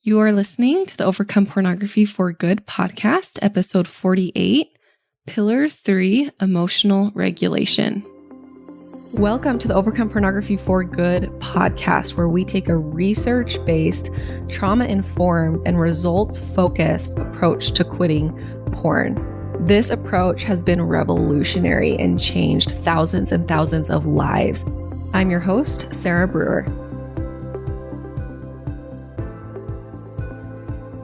You are listening to the Overcome Pornography for Good podcast, episode 48, Pillar 3, Emotional Regulation. Welcome to the Overcome Pornography for Good podcast, where we take a research-based, trauma-informed, and results-focused approach to quitting porn. This approach has been revolutionary and changed thousands and thousands of lives. I'm your host, Sarah Brewer.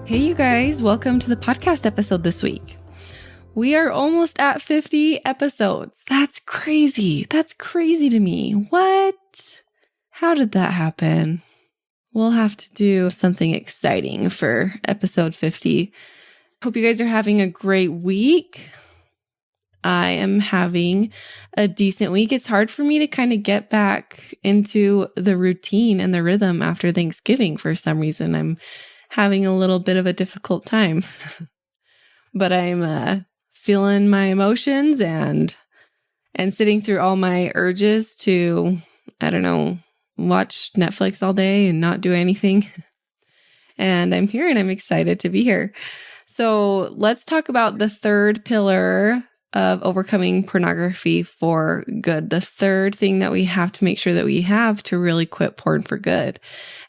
Hey, you guys, welcome to the podcast episode this week. We are almost at 50 episodes. That's crazy. That's crazy to me. What? How did that happen? We'll have to do something exciting for episode 50. Hope you guys are having a great week. I am having a decent week. It's hard for me to kind of get back into the routine and the rhythm after Thanksgiving for some reason. I'm having a little bit of a difficult time, but I'm feeling my emotions and sitting through all my urges to, watch Netflix all day and not do anything. And I'm here and I'm excited to be here. So let's talk about the third pillar of overcoming pornography for good. The third thing that we have to make sure that we have to really quit porn for good.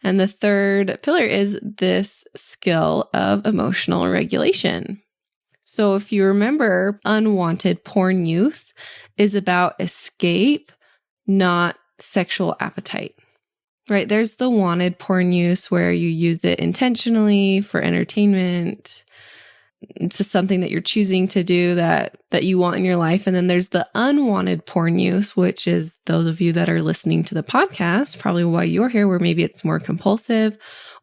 And the third pillar is this skill of emotional regulation. So if you remember, unwanted porn use is about escape, not sexual appetite, right? There's the wanted porn use where you use it intentionally for entertainment. It's just something that you're choosing to do that you want in your life. And then there's the unwanted porn use, which is those of you that are listening to the podcast, probably why you're here, where maybe it's more compulsive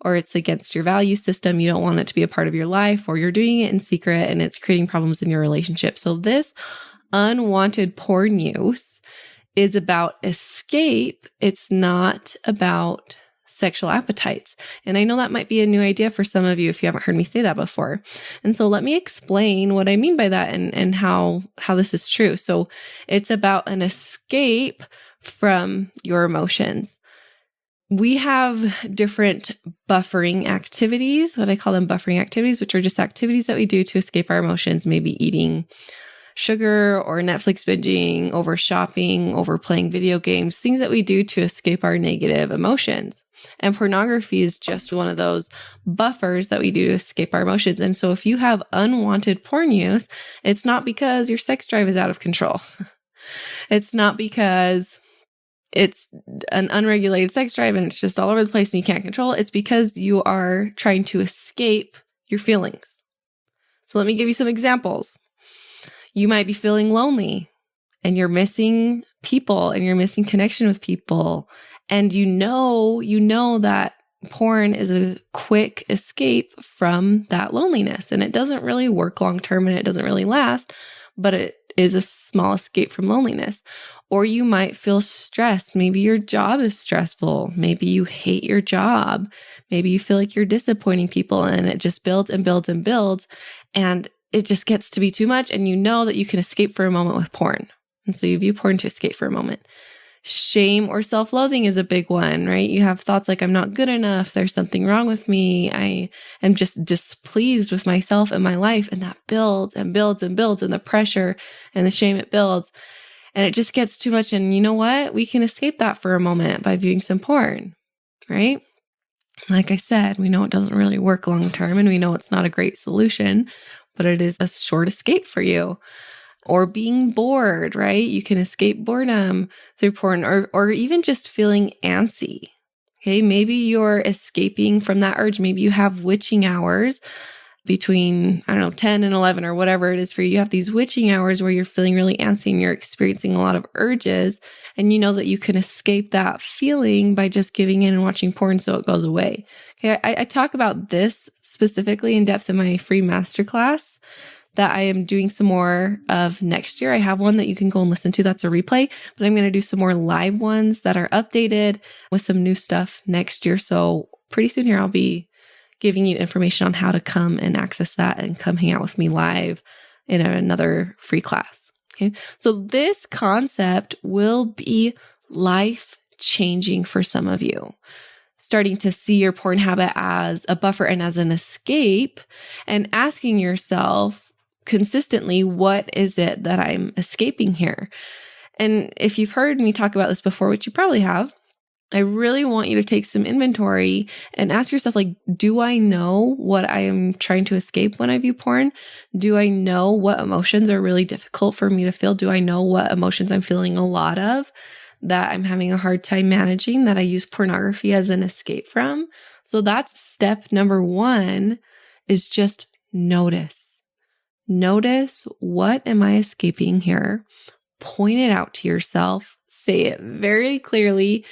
or it's against your value system. You don't want it to be a part of your life, or you're doing it in secret and it's creating problems in your relationship. So this unwanted porn use is about escape. It's not about sexual appetites. And I know that might be a new idea for some of you if you haven't heard me say that before. And so let me explain what I mean by that and how this is true. So it's about an escape from your emotions. We have different buffering activities, what I call them buffering activities, which are just activities that we do to escape our emotions, maybe eating sugar or Netflix binging, over shopping, over playing video games, things that we do to escape our negative emotions. And pornography is just one of those buffers that we do to escape our emotions. And so if you have unwanted porn use, it's not because your sex drive is out of control. It's not because it's an unregulated sex drive and it's just all over the place and you can't control it. It's because you are trying to escape your feelings. So let me give you some examples. You might be feeling lonely and you're missing people and you're missing connection with people. And you know that porn is a quick escape from that loneliness. And it doesn't really work long term and it doesn't really last, but it is a small escape from loneliness. Or you might feel stressed. Maybe your job is stressful. Maybe you hate your job. Maybe you feel like you're disappointing people and it just builds and builds and builds. And it just gets to be too much. And you know that you can escape for a moment with porn. And so you view porn to escape for a moment. Shame or self-loathing is a big one, right? You have thoughts like, I'm not good enough. There's something wrong with me. I am just displeased with myself and my life. And that builds and builds and builds, and the pressure and the shame it builds. And it just gets too much. And you know what? We can escape that for a moment by viewing some porn, right? Like I said, we know it doesn't really work long term and we know it's not a great solution, but it is a short escape for you. Or being bored, right? You can escape boredom through porn, or even just feeling antsy. Okay, maybe you're escaping from that urge. Maybe you have witching hours between, 10 and 11 or whatever it is for you. You have these witching hours where you're feeling really antsy and you're experiencing a lot of urges. And you know that you can escape that feeling by just giving in and watching porn so it goes away. Okay, I talk about this specifically in depth in my free masterclass that I am doing some more of next year. I have one that you can go and listen to. That's a replay, but I'm going to do some more live ones that are updated with some new stuff next year. So pretty soon here, I'll be giving you information on how to come and access that and come hang out with me live in another free class. Okay. So this concept will be life changing for some of you. starting to see your porn habit as a buffer and as an escape, and asking yourself consistently, what is it that I'm escaping here? And if you've heard me talk about this before, which you probably have, I really want you to take some inventory and ask yourself, like, do I know what I am trying to escape when I view porn? Do I know what emotions are really difficult for me to feel? Do I know what emotions I'm feeling a lot of that I'm having a hard time managing, that I use pornography as an escape from? So that's step number one, is just notice. Notice, what am I escaping here? Point it out to yourself. Say it very clearly.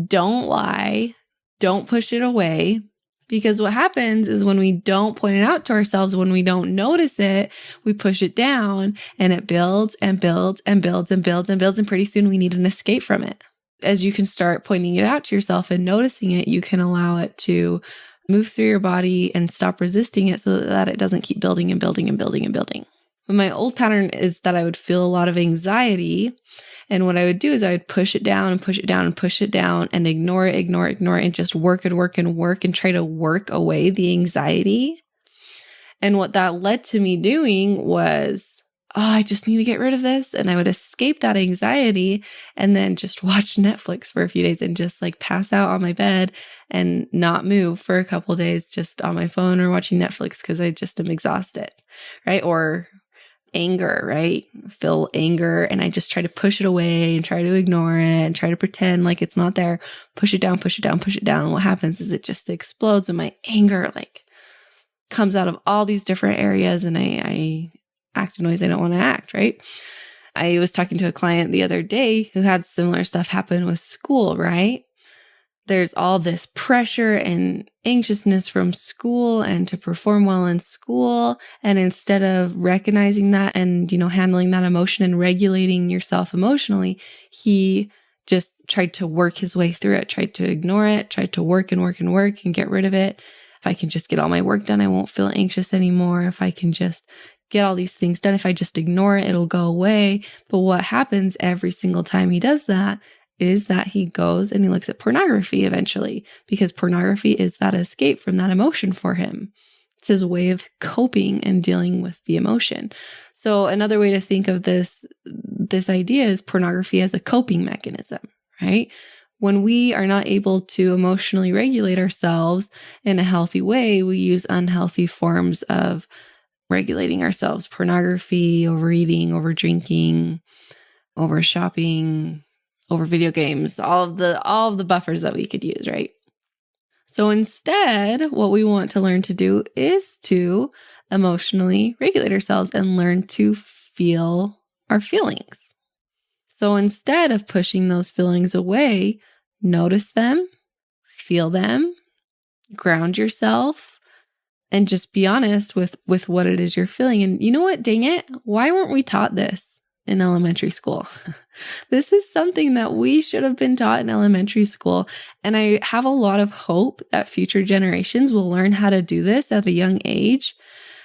Don't lie. Don't push it away. Because what happens is when we don't point it out to ourselves, when we don't notice it, we push it down and it builds and builds and builds and builds and builds. And pretty soon we need an escape from it. As you can start pointing it out to yourself and noticing it, you can allow it to move through your body and stop resisting it so that it doesn't keep building and building and building and building. But my old pattern is that I would feel a lot of anxiety. And what I would do is I would push it down and push it down and push it down and ignore it, and just work and try to work away the anxiety. And what that led to me doing was, I just need to get rid of this. And I would escape that anxiety and then just watch Netflix for a few days and just like pass out on my bed and not move for a couple of days, just on my phone or watching Netflix because I just am exhausted, right? Or anger, right? Feel anger and I just try to push it away and try to ignore it and try to pretend like it's not there. Push it down, push it down, push it down. And what happens is it just explodes and my anger like comes out of all these different areas and I act in ways I don't want to act, right? I was talking to a client the other day who had similar stuff happen with school, right? There's all this pressure and anxiousness from school and to perform well in school. And instead of recognizing that and, handling that emotion and regulating yourself emotionally, he just tried to work his way through it, tried to ignore it, tried to work and work and work and get rid of it. If I can just get all my work done, I won't feel anxious anymore. If I can just get all these things done, if I just ignore it, it'll go away. But what happens every single time he does that is that he goes and he looks at pornography eventually, because pornography is that escape from that emotion for him. It's his way of coping and dealing with the emotion. So another way to think of this idea is pornography as a coping mechanism, right? When we are not able to emotionally regulate ourselves in a healthy way, we use unhealthy forms of regulating ourselves. Pornography, overeating, overdrinking, over shopping, over video games, all of the buffers that we could use, right? So instead, what we want to learn to do is to emotionally regulate ourselves and learn to feel our feelings. So instead of pushing those feelings away, notice them, feel them, ground yourself, and just be honest with what it is you're feeling. And you know what? Dang it. Why weren't we taught this in elementary school? This is something that we should have been taught in elementary school. And I have a lot of hope that future generations will learn how to do this at a young age,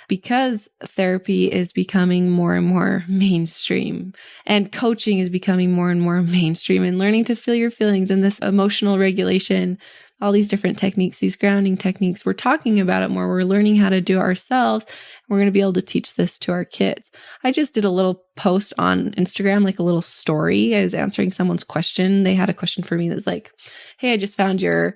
because therapy is becoming more and more mainstream and coaching is becoming more and more mainstream, and learning to feel your feelings and this emotional regulation, all these different techniques, these grounding techniques, we're talking about it more. We're learning how to do it ourselves. We're going to be able to teach this to our kids. I just did a little post on Instagram, like a little story. I was answering someone's question. They had a question for me that was like, hey, I just found your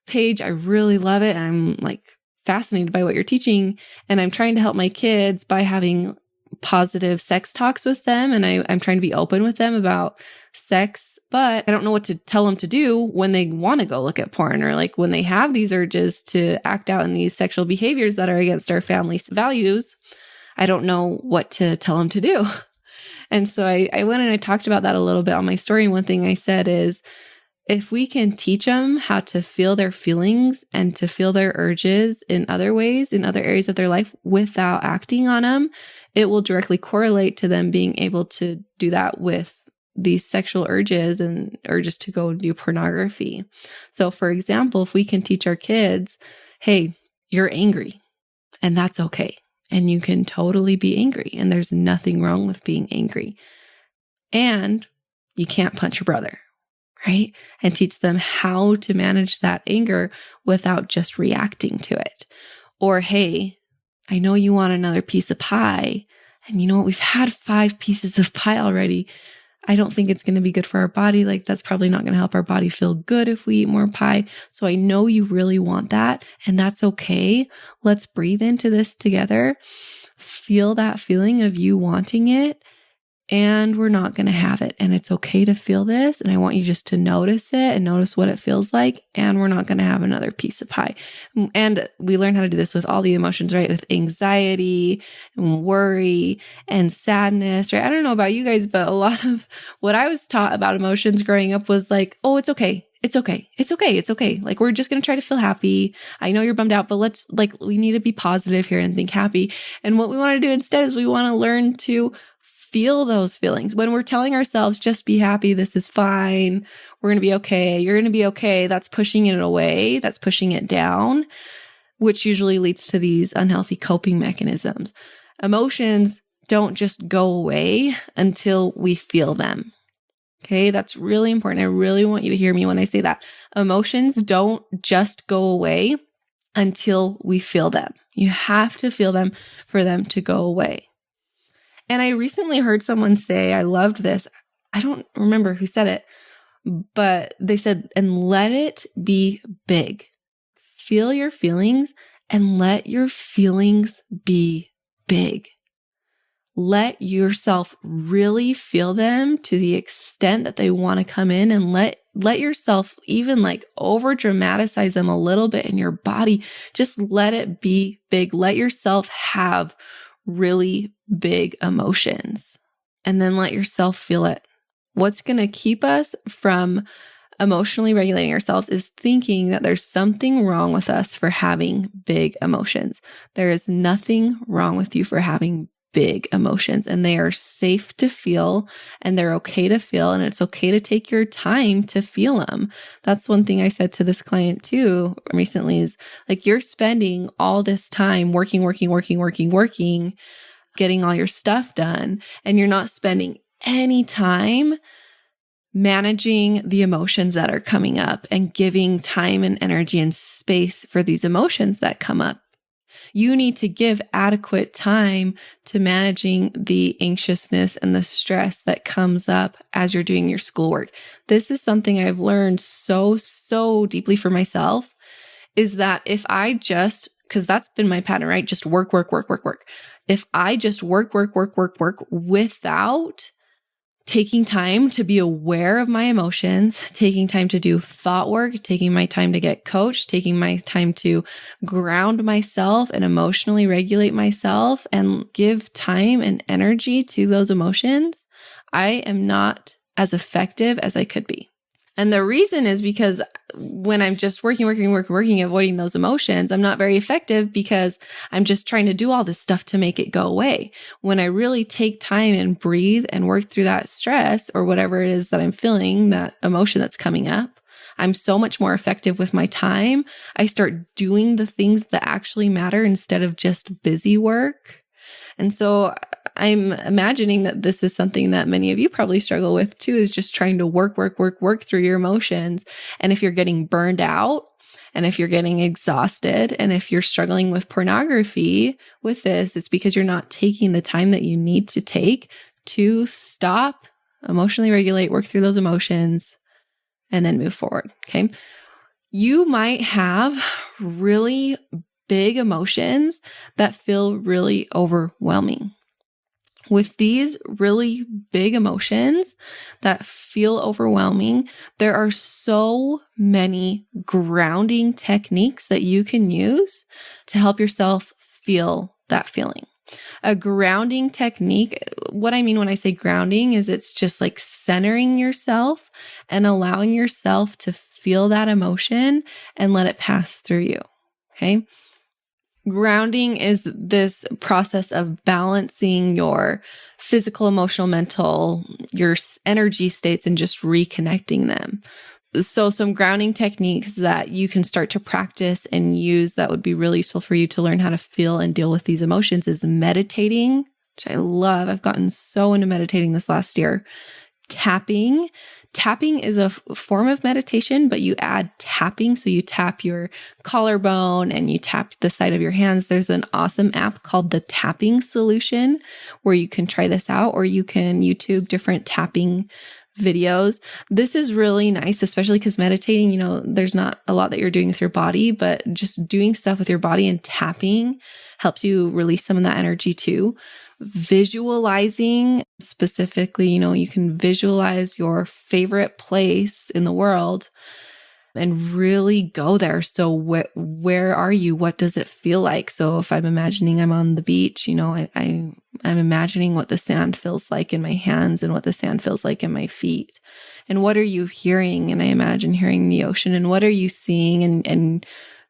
page. I really love it. I'm like fascinated by what you're teaching. And I'm trying to help my kids by having positive sex talks with them. And I'm trying to be open with them about sex, but I don't know what to tell them to do when they want to go look at porn, or like when they have these urges to act out in these sexual behaviors that are against our family's values. I don't know what to tell them to do. And so I went and I talked about that a little bit on my story. And one thing I said is, if we can teach them how to feel their feelings and to feel their urges in other ways, in other areas of their life without acting on them, it will directly correlate to them being able to do that with these sexual urges and urges to go view pornography. So for example, if we can teach our kids, hey, you're angry and that's okay. And you can totally be angry and there's nothing wrong with being angry. And you can't punch your brother. right? And teach them how to manage that anger without just reacting to it. Or, hey, I know you want another piece of pie. And you know what? We've had 5 pieces of pie already. I don't think it's going to be good for our body. Like, that's probably not going to help our body feel good if we eat more pie. So I know you really want that, and that's okay. Let's breathe into this together. Feel that feeling of you wanting it, and we're not going to have it. And it's okay to feel this. And I want you just to notice it and notice what it feels like. And we're not going to have another piece of pie. And we learn how to do this with all the emotions, right? With anxiety and worry and sadness, right? I don't know about you guys, but a lot of what I was taught about emotions growing up was like, oh, it's okay. It's okay. It's okay. It's okay. Like, we're just going to try to feel happy. I know you're bummed out, but we need to be positive here and think happy. And what we want to do instead is we want to learn to feel those feelings. When we're telling ourselves, just be happy, this is fine, we're going to be okay, you're going to be okay, that's pushing it away, that's pushing it down, which usually leads to these unhealthy coping mechanisms. Emotions don't just go away until we feel them. Okay, that's really important. I really want you to hear me when I say that. Emotions don't just go away until we feel them. You have to feel them for them to go away. And I recently heard someone say, I loved this. I don't remember who said it, but they said, and let it be big. Feel your feelings and let your feelings be big. Let yourself really feel them to the extent that they want to come in, and let yourself even like over dramatize them a little bit in your body. Just let it be big. Let yourself have really big emotions, and then let yourself feel it. What's going to keep us from emotionally regulating ourselves is thinking that there's something wrong with us for having big emotions. There is nothing wrong with you for having big emotions, and they are safe to feel, and they're okay to feel, and it's okay to take your time to feel them. That's one thing I said to this client too recently is like, you're spending all this time working, getting all your stuff done, and you're not spending any time managing the emotions that are coming up and giving time and energy and space for these emotions that come up. You need to give adequate time to managing the anxiousness and the stress that comes up as you're doing your schoolwork. This is something I've learned so deeply for myself, is that if I just, because that's been my pattern, right? Just work. If I just work without taking time to be aware of my emotions, taking time to do thought work, taking my time to get coached, taking my time to ground myself and emotionally regulate myself and give time and energy to those emotions, I am not as effective as I could be. And the reason is because when I'm just working, avoiding those emotions, I'm not very effective because I'm just trying to do all this stuff to make it go away. When I really take time and breathe and work through that stress or whatever it is that I'm feeling, that emotion that's coming up, I'm so much more effective with my time. I start doing the things that actually matter instead of just busy work. And so I'm imagining that this is something that many of you probably struggle with too, is just trying to work through your emotions. And if you're getting burned out, and if you're getting exhausted, and if you're struggling with pornography with this, it's because you're not taking the time that you need to take to stop, emotionally regulate, work through those emotions, and then move forward. Okay. You might have really big emotions that feel really overwhelming. With these really big emotions that feel overwhelming, there are so many grounding techniques that you can use to help yourself feel that feeling. A grounding technique, what I mean when I say grounding is it's just like centering yourself and allowing yourself to feel that emotion and let it pass through you. Okay. Grounding is this process of balancing your physical, emotional, mental, your energy states and just reconnecting them. So some grounding techniques that you can start to practice and use that would be really useful for you to learn how to feel and deal with these emotions is meditating, which I love. I've gotten so into meditating this last year. Tapping. Tapping is a form of meditation, but you add tapping. So you tap your collarbone and you tap the side of your hands. There's an awesome app called the Tapping Solution where you can try this out, or you can YouTube different tapping videos. This is really nice, especially because meditating, there's not a lot that you're doing with your body, but just doing stuff with your body and tapping helps you release some of that energy too. Visualizing specifically, you can visualize your favorite place in the world and really go there. So where are you? What does it feel like? So if I'm imagining I'm on the beach, I'm imagining what the sand feels like in my hands and what the sand feels like in my feet. And what are you hearing? And I imagine hearing the ocean. And what are you seeing and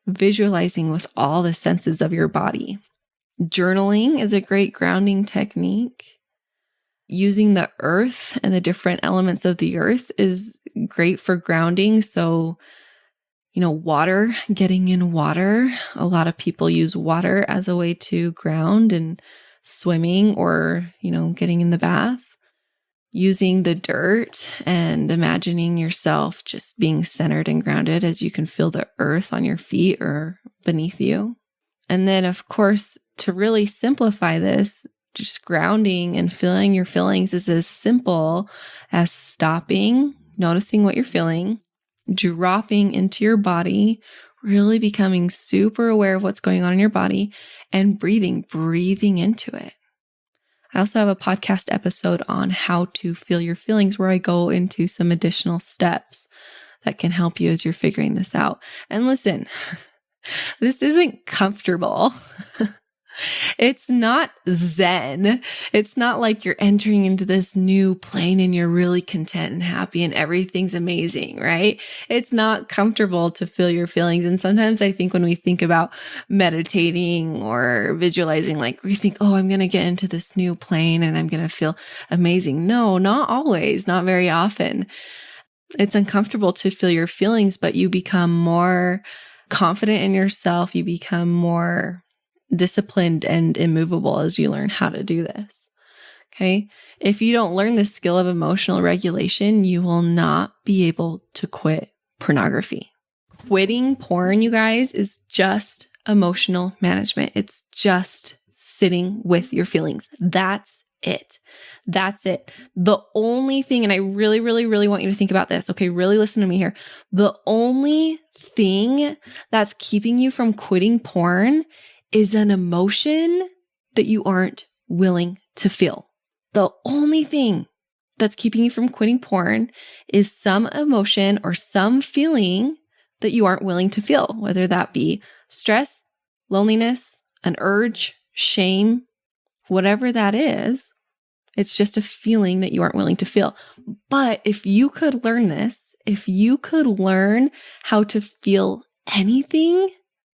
visualizing with all the senses of your body? Journaling is a great grounding technique. Using the earth and the different elements of the earth is great for grounding. So, water, getting in water. A lot of people use water as a way to ground, and swimming or, getting in the bath. Using the dirt and imagining yourself just being centered and grounded as you can feel the earth on your feet or beneath you. And then, of course, to really simplify this, just grounding and feeling your feelings is as simple as stopping, noticing what you're feeling, dropping into your body, really becoming super aware of what's going on in your body, and breathing into it. I also have a podcast episode on how to feel your feelings where I go into some additional steps that can help you as you're figuring this out. And listen, this isn't comfortable. It's not zen. It's not like you're entering into this new plane and you're really content and happy and everything's amazing, right? It's not comfortable to feel your feelings. And sometimes I think when we think about meditating or visualizing, like we think, oh, I'm going to get into this new plane and I'm going to feel amazing. No, not always, not very often. It's uncomfortable to feel your feelings, but you become more confident in yourself. You become more disciplined and immovable as you learn how to do this. Okay. If you don't learn the skill of emotional regulation, you will not be able to quit pornography. Quitting porn, you guys, is just emotional management. It's just sitting with your feelings. That's it. That's it. The only thing, and I really, really, really want you to think about this. Okay. Really listen to me here. The only thing that's keeping you from quitting porn is an emotion that you aren't willing to feel. The only thing that's keeping you from quitting porn is some emotion or some feeling that you aren't willing to feel, whether that be stress, loneliness, an urge, shame, whatever that is. It's just a feeling that you aren't willing to feel. But if you could learn this, if you could learn how to feel anything,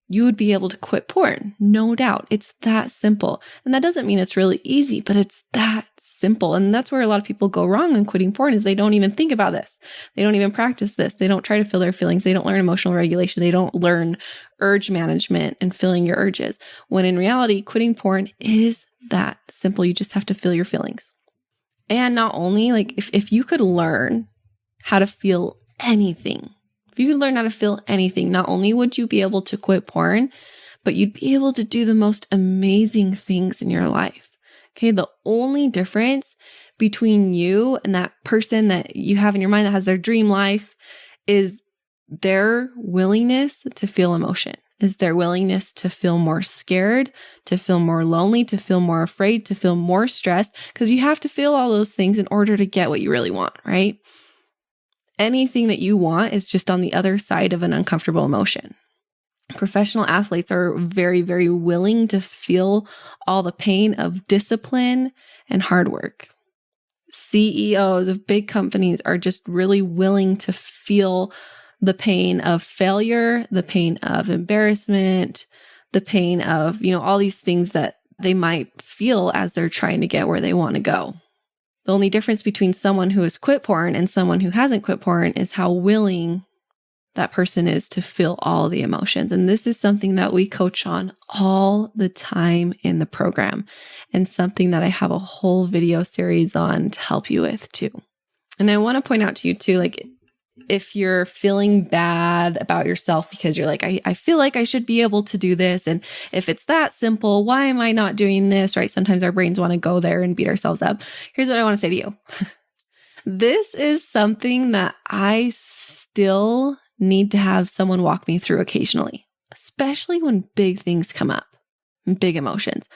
you would be able to quit porn. No doubt. It's that simple. And that doesn't mean it's really easy, but it's that simple. And that's where a lot of people go wrong in quitting porn is they don't even think about this. They don't even practice this. They don't try to feel their feelings. They don't learn emotional regulation. They don't learn urge management and feeling your urges. When in reality, quitting porn is that simple. You just have to feel your feelings. And not only if you could learn how to feel anything, if you could learn how to feel anything, not only would you be able to quit porn, but you'd be able to do the most amazing things in your life. Okay. The only difference between you and that person that you have in your mind that has their dream life is their willingness to feel emotion, is their willingness to feel more scared, to feel more lonely, to feel more afraid, to feel more stressed, because you have to feel all those things in order to get what you really want, right? Anything that you want is just on the other side of an uncomfortable emotion. Professional athletes are very, very willing to feel all the pain of discipline and hard work. CEOs of big companies are just really willing to feel the pain of failure, the pain of embarrassment, the pain of, all these things that they might feel as they're trying to get where they want to go. The only difference between someone who has quit porn and someone who hasn't quit porn is how willing that person is to feel all the emotions. And this is something that we coach on all the time in the program and something that I have a whole video series on to help you with too. And I want to point out to you too, like, if you're feeling bad about yourself because you're like, I feel like I should be able to do this. And if it's that simple, why am I not doing this? Right? Sometimes our brains want to go there and beat ourselves up. Here's what I want to say to you. This is something that I still need to have someone walk me through occasionally, especially when big things come up and big emotions.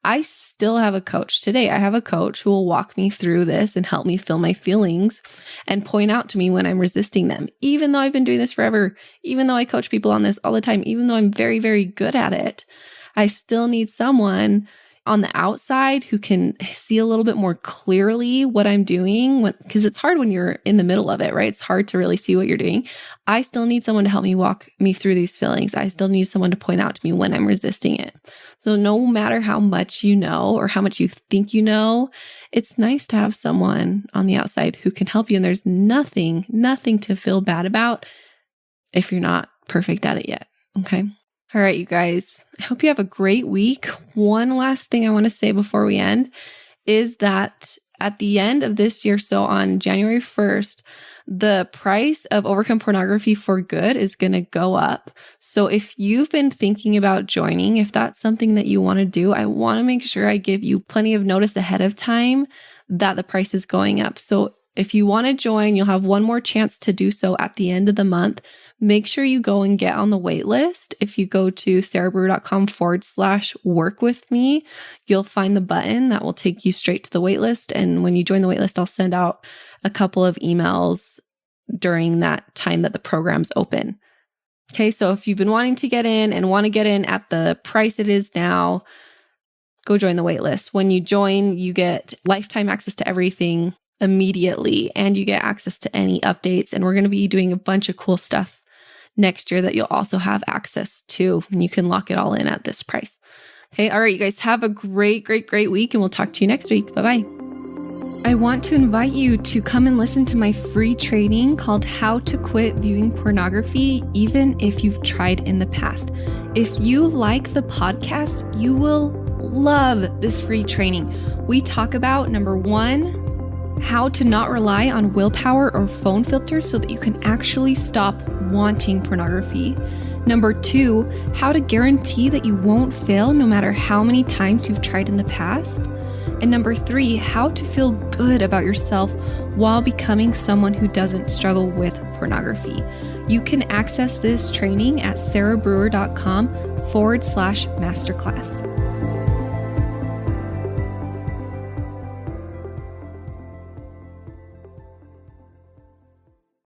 I still have a coach today. I have a coach who will walk me through this and help me feel my feelings and point out to me when I'm resisting them. Even though I've been doing this forever, even though I coach people on this all the time, even though I'm very, very good at it, I still need someone on the outside who can see a little bit more clearly what I'm doing, because it's hard when you're in the middle of it, right? It's hard to really see what you're doing. I still need someone to help me walk me through these feelings. I still need someone to point out to me when I'm resisting it. So no matter how much you know or how much you think you know, it's nice to have someone on the outside who can help you. And there's nothing to feel bad about if you're not perfect at it yet. Okay. All right, you guys, I hope you have a great week. One last thing I want to say before we end is that at the end of this year, so on January 1st, the price of Overcome Pornography for Good is going to go up. So if you've been thinking about joining, if that's something that you want to do, I want to make sure I give you plenty of notice ahead of time that the price is going up. So if you want to join, you'll have one more chance to do so at the end of the month. Make sure you go and get on the wait list. If you go to sarahbrewer.com/work with me, you'll find the button that will take you straight to the wait list. And when you join the wait list, I'll send out a couple of emails during that time that the program's open. Okay, so if you've been wanting to get in and want to get in at the price it is now, go join the wait list. When you join, you get lifetime access to everything immediately, and you get access to any updates. And we're going to be doing a bunch of cool stuff next year that you'll also have access to, and you can lock it all in at this price. Okay. All right, you guys, have a great week, and we'll talk to you next week. Bye-bye. I want to invite you to come and listen to my free training called How to Quit Viewing Pornography, even if you've tried in the past. If you like the podcast, you will love this free training. We talk about, number one, how to not rely on willpower or phone filters so that you can actually stop wanting pornography. Number two, how to guarantee that you won't fail no matter how many times you've tried in the past. And number three, how to feel good about yourself while becoming someone who doesn't struggle with pornography. You can access this training at sarahbrewer.com/masterclass.